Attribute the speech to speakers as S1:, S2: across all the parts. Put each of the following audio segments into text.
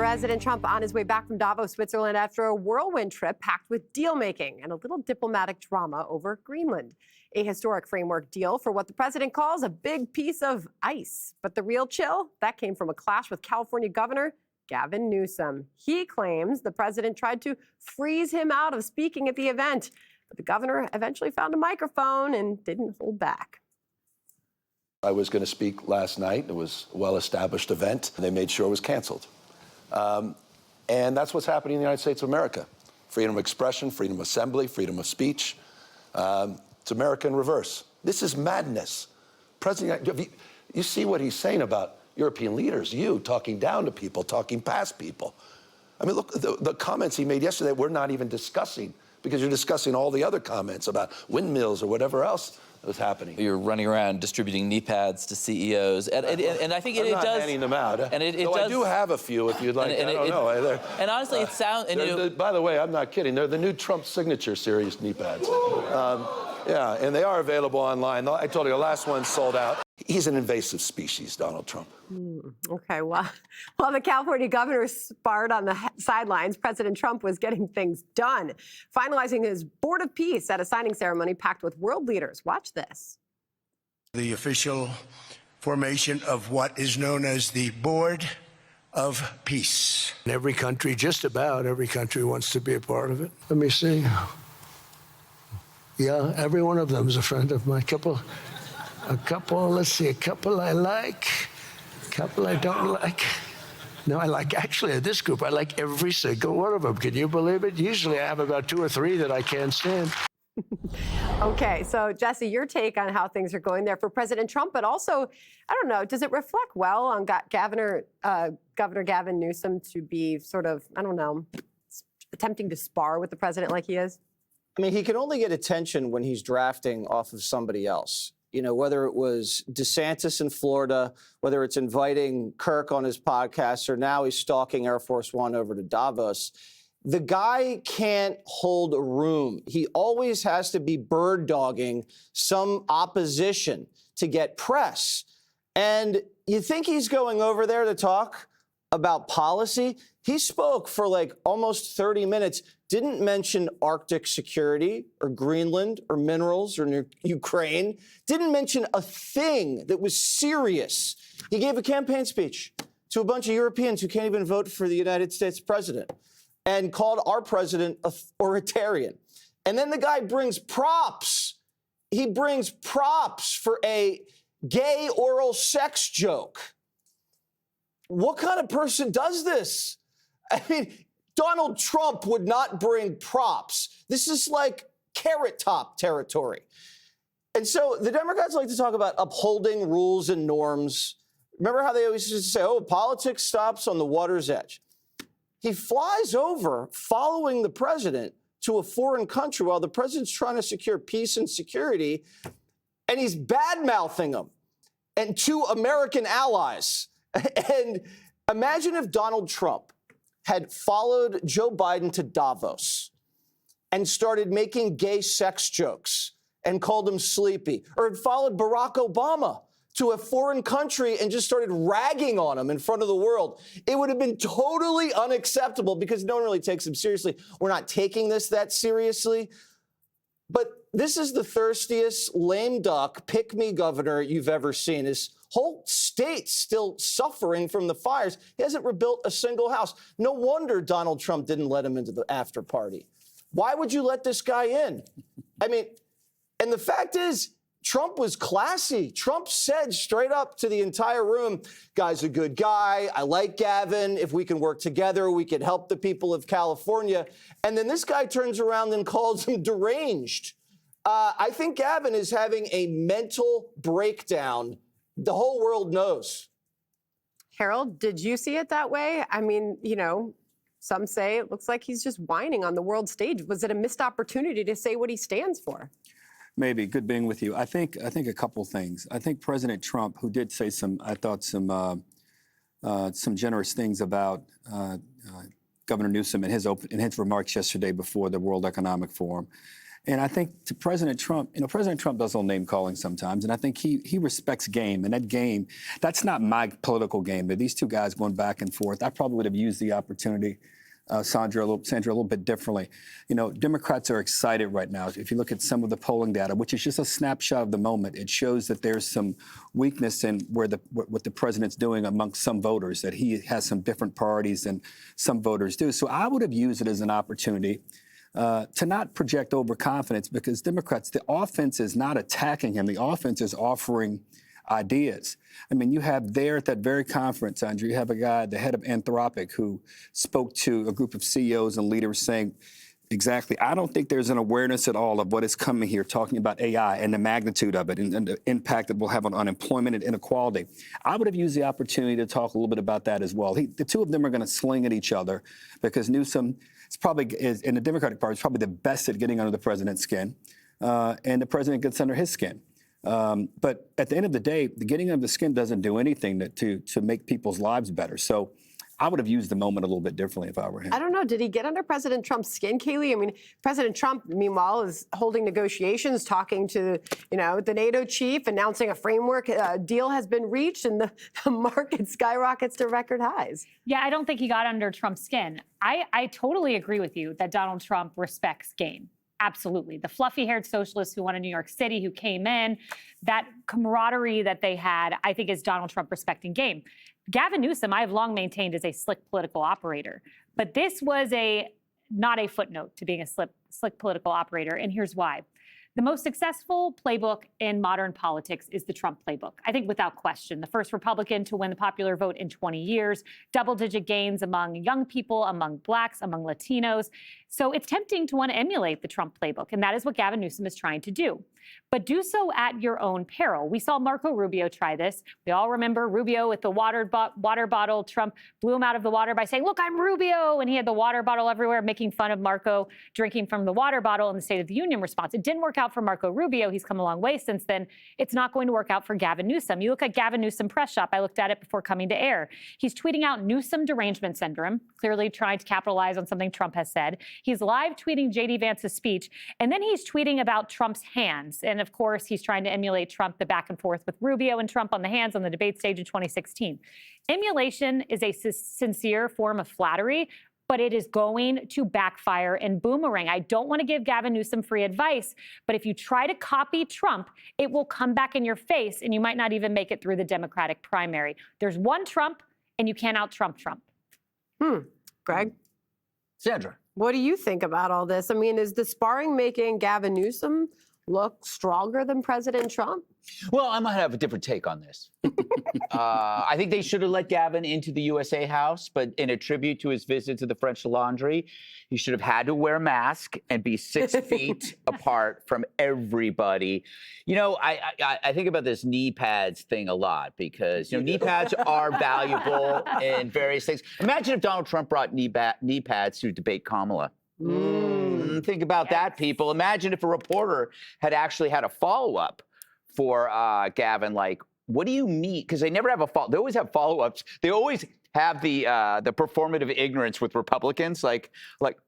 S1: President Trump on his way back from Davos, Switzerland after a whirlwind trip packed with deal-making and a little diplomatic drama over Greenland. A historic framework deal for what the president calls a big piece of ice. But the real chill, that came from a clash with California Governor Gavin Newsom. He claims the president tried to freeze him out of speaking at the event. But the governor eventually found a microphone and didn't hold back.
S2: I was going to speak last night. It was a well-established event. They made sure it was canceled. And that's what's happening in the United States of America. Freedom of expression, freedom of assembly, freedom of speech. It's America in reverse. This is madness. President, you see what he's saying about European leaders, you talking down to people, talking past people. I mean, look, the comments he made yesterday we're not even discussing because you're discussing all the other comments about windmills or whatever else that was happening.
S3: You're running around distributing knee pads to CEOs, and I think it
S2: not
S3: does.
S2: handing them out.
S3: And it
S2: does. I do have a few if you'd like. I don't know.
S3: And honestly, it sounds.
S2: By the way, I'm not kidding. They're the new Trump signature series knee pads. Yeah, and they are available online. I told you the last one sold out. He's an invasive species, Donald Trump.
S1: Okay, well, while the California governor sparred on the sidelines, President Trump was getting things done, finalizing his Board of Peace at a signing ceremony packed with world leaders. Watch this.
S4: The official formation of what is known as the Board of Peace. Every country, just about every country, wants to be a part of it. Let me see. Yeah, every one of them is a friend of mine. Let's see, a couple I like, a couple I don't like. No, I like, actually, this group, I like every single one of them. Can you believe it? Usually I have about 2 or 3 that I can't stand.
S1: Okay, so Jesse, your take on how things are going there for President Trump, but also, I don't know, does it reflect well on Governor Gavin Newsom to be sort of, I don't know, attempting to spar with the president like he is?
S5: I mean, he can only get attention when he's drafting off of somebody else. You know, whether it was DeSantis in Florida, whether it's inviting Kirk on his podcast, or now he's stalking Air Force One over to Davos. The guy can't hold a room. He always has to be bird dogging some opposition to get press. And you think he's going over there to talk about policy? He spoke for like almost 30 minutes, didn't mention Arctic security or Greenland or minerals or Ukraine, didn't mention a thing that was serious. He gave a campaign speech to a bunch of Europeans who can't even vote for the United States president and called our president authoritarian. And then the guy brings props. He brings props for a gay oral sex joke. What kind of person does this? I mean, Donald Trump would not bring props. This is like Carrot Top territory. And so the Democrats like to talk about upholding rules and norms. Remember how they always used to say, oh, politics stops on the water's edge. He flies over following the president to a foreign country while the president's trying to secure peace and security, and he's bad-mouthing them and to American allies. And imagine if Donald Trump had followed Joe Biden to Davos and started making gay sex jokes and called him sleepy, or had followed Barack Obama to a foreign country and just started ragging on him in front of the world. It would have been totally unacceptable because no one really takes him seriously. We're not taking this that seriously. But this is the thirstiest, lame duck, pick-me governor you've ever seen. His whole state's still suffering from the fires. He hasn't rebuilt a single house. No wonder Donald Trump didn't let him into the after party. Why would you let this guy in? I mean, and the fact is, Trump was classy. Trump said straight up to the entire room, guy's a good guy. I like Gavin. If we can work together, we can help the people of California. And then this guy turns around and calls him deranged. I think Gavin is having a mental breakdown. The whole world knows.
S1: Harold, did you see it that way? I mean, you know, some say it looks like he's just whining on the world stage. Was it a missed opportunity to say what he stands for?
S6: Maybe. Good being with you. I think a couple things. I think President Trump, who did say some generous things about Governor Newsom in his remarks yesterday before the World Economic Forum, And I think to President Trump, President Trump does a little name calling sometimes, and I think he respects game. And that game, that's not my political game. These two guys going back and forth. I probably would have used the opportunity, Sandra, a little bit differently. Democrats are excited right now. If you look at some of the polling data, which is just a snapshot of the moment, it shows that there's some weakness in what the president's doing amongst some voters, that he has some different priorities than some voters do. So I would have used it as an opportunity to not project overconfidence, because Democrats, the offense is not attacking him. The offense is offering ideas. I mean, you have there at that very conference, Andrew, you have a guy, the head of Anthropic, who spoke to a group of CEOs and leaders saying, exactly, I don't think there's an awareness at all of what is coming here, talking about AI and the magnitude of it and the impact it will have on unemployment and inequality. I would have used the opportunity to talk a little bit about that as well. The two of them are going to sling at each other, because Newsom is in the Democratic Party, is probably the best at getting under the president's skin, and the president gets under his skin. But at the end of the day, the getting under the skin doesn't do anything to make people's lives better. So I would have used the moment a little bit differently if I were him.
S1: I don't know. Did he get under President Trump's skin, Kayleigh? I mean, President Trump, meanwhile, is holding negotiations, talking to, the NATO chief, announcing a framework deal has been reached, and the market skyrockets to record highs.
S7: Yeah, I don't think he got under Trump's skin. I totally agree with you that Donald Trump respects game. Absolutely. The fluffy-haired socialists who won in New York City, who came in, that camaraderie that they had, I think is Donald Trump respecting game. Gavin Newsom, I have long maintained, is a slick political operator. But this was not a footnote to being a slick political operator, and here's why. The most successful playbook in modern politics is the Trump playbook. I think without question, the first Republican to win the popular vote in 20 years, double-digit gains among young people, among Blacks, among Latinos. So it's tempting to want to emulate the Trump playbook, and that is what Gavin Newsom is trying to do. But do so at your own peril. We saw Marco Rubio try this. We all remember Rubio with the water bottle. Trump blew him out of the water by saying, "Look, I'm Rubio," and he had the water bottle everywhere, making fun of Marco drinking from the water bottle in the State of the Union response. It didn't work out for Marco Rubio. He's come a long way since then. It's not going to work out for Gavin Newsom. You look at Gavin Newsom press shop. I looked at it before coming to air. He's tweeting out Newsom derangement syndrome, clearly trying to capitalize on something Trump has said. He's live tweeting J.D. Vance's speech, and then he's tweeting about Trump's hands. And of course, he's trying to emulate Trump, the back and forth with Rubio and Trump on the hands on the debate stage in 2016. Emulation is a sincere form of flattery, but it is going to backfire and boomerang. I don't want to give Gavin Newsom free advice, but if you try to copy Trump, it will come back in your face, and you might not even make it through the Democratic primary. There's one Trump, and you can't out-Trump Trump.
S1: Greg?
S3: Sandra.
S1: What do you think about all this? I mean, is the sparring making Gavin Newsom look stronger than President Trump?
S8: Well, I might have a different take on this. I think they should have let Gavin into the USA House, but in a tribute to his visit to the French Laundry, he should have had to wear a mask and be 6 feet apart from everybody. I think about this knee pads thing a lot, because knee pads are valuable in various things. Imagine if Donald Trump brought knee pads to debate Kamala. Think about that, people. Imagine if a reporter had actually had a follow-up for Gavin, like, what do you mean? Because they never have a follow. They always have follow-ups. They always have the performative ignorance with Republicans. Like,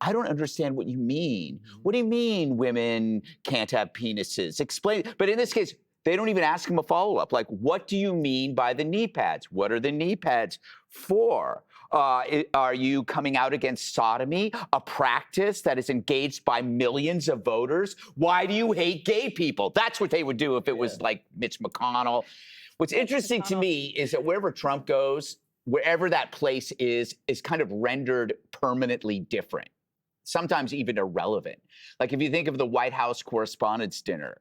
S8: I don't understand what you mean. What do you mean women can't have penises? Explain. But in this case, they don't even ask him a follow-up. Like, what do you mean by the knee pads? What are the knee pads for? Are you coming out against sodomy, a practice that is engaged by millions of voters? Why do you hate gay people? That's what they would do if it was like Mitch McConnell. What's interesting to me is that wherever Trump goes, wherever that place is kind of rendered permanently different, sometimes even irrelevant. Like if you think of the White House Correspondents' Dinner,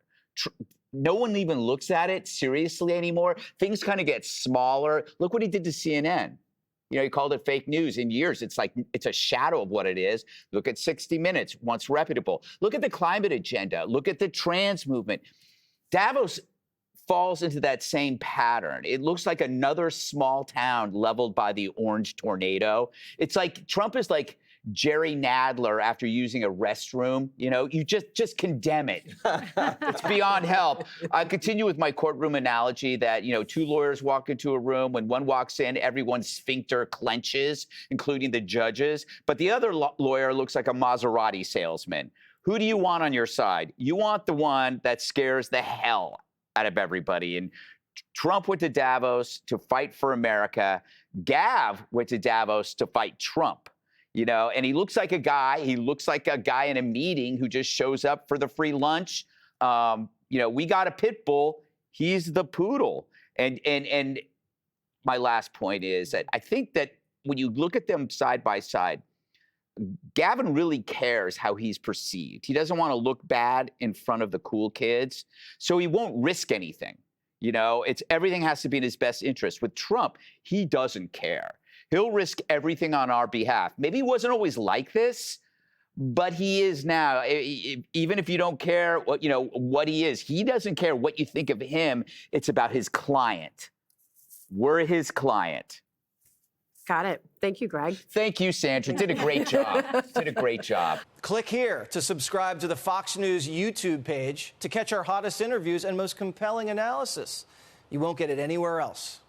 S8: no one even looks at it seriously anymore. Things kind of get smaller. Look what he did to CNN. He called it fake news. In years, it's like it's a shadow of what it is. Look at 60 Minutes, once reputable. Look at the climate agenda. Look at the trans movement. Davos falls into that same pattern. It looks like another small town leveled by the orange tornado. It's like Trump is like Jerry Nadler after using a restroom. You just condemn it. It's beyond help. I continue with my courtroom analogy that, two lawyers walk into a room. When one walks in, everyone's sphincter clenches, including the judges. But the other lawyer looks like a Maserati salesman Who do you want on your side? You want the one that scares the hell out of everybody. And Trump went to Davos to fight for America. Gav went to Davos to fight Trump. You know, and he looks like a guy. He looks like a guy in a meeting who just shows up for the free lunch. You know, we got a pit bull. He's the poodle. And my last point is that I think that when you look at them side by side, Gavin really cares how he's perceived. He doesn't want to look bad in front of the cool kids, so he won't risk anything. You know, everything has to be in his best interest. With Trump, he doesn't care. He'll risk everything on our behalf. Maybe he wasn't always like this, but he is now. Even if you don't care what he is, he doesn't care what you think of him. It's about his client. We're his client.
S1: Got it. Thank you, Greg.
S8: Thank you, Sandra. Did a great job. Did a great job.
S5: Click here to subscribe to the Fox News YouTube page to catch our hottest interviews and most compelling analysis. You won't get it anywhere else.